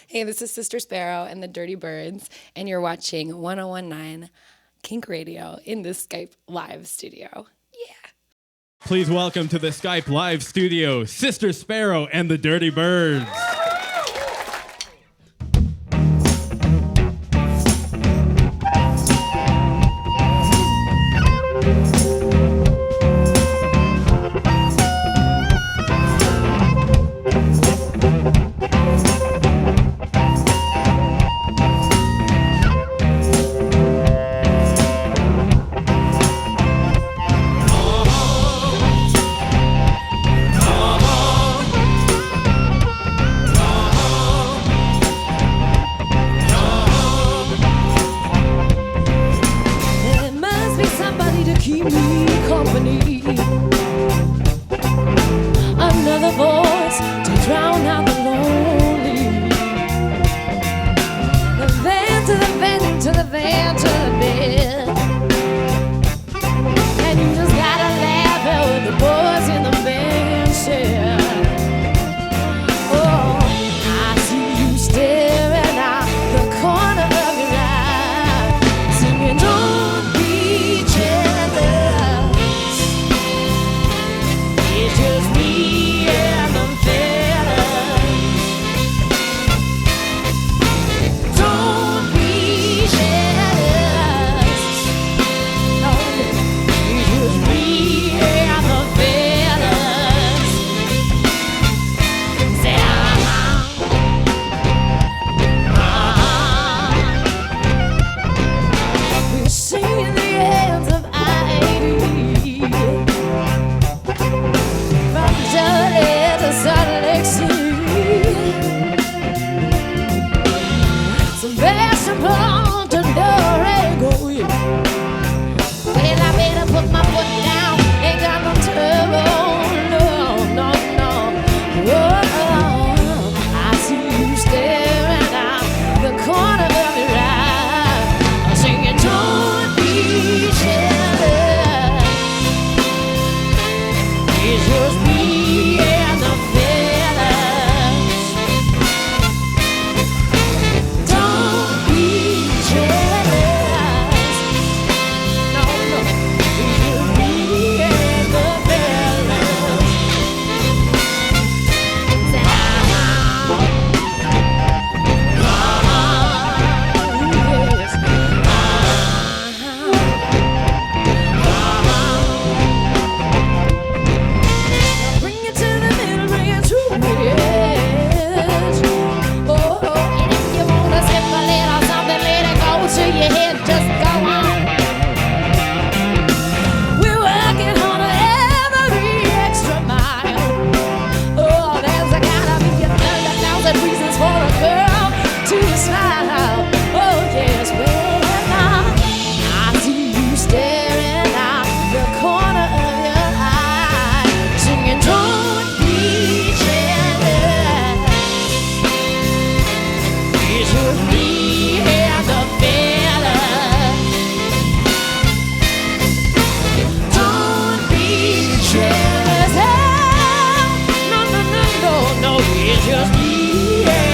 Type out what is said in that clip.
Hey, this is Sister Sparrow and the Dirty Birds, and you're watching 101.9 KINK Radio in the Skype live studio. Yeah. Please welcome to the Skype live studio, Sister Sparrow and the Dirty Birds. Keep me company. Another voice to drown out the lonely. The van to the van to the van to the bed. And you just gotta laugh at what the boys in the band share. Oh, I see you staring out the corner of your eye, singing, don't be jealous. It's just me and the fellas. Don't be jealous. No, it's just me and the fellas. Say, we're singing the ends of I-80. From Jersey to Salt Lake City, Sebastian to Dorego. Well, I better put my foot down. Ain't got no trouble. No, no, no. Whoa, I see you staring out the corner of your eye, singing, don't be jealous. It's just me and the fellas. Don't be jealous. No, no. It's just me and the fellas. Say, bring it to the middle, bring it to the edge. Oh, and if you wanna sip a little something, let it go to your head, just go on. We're working on every extra mile. Oh, there's gotta be 100,000 reasons for a girl to smile. Oh, yes, well, I see you staring out the corner of your eye, singing, don't be jealous. It's just me and the fellas. Don't be jealous. No, no, no, no, no. It's just me and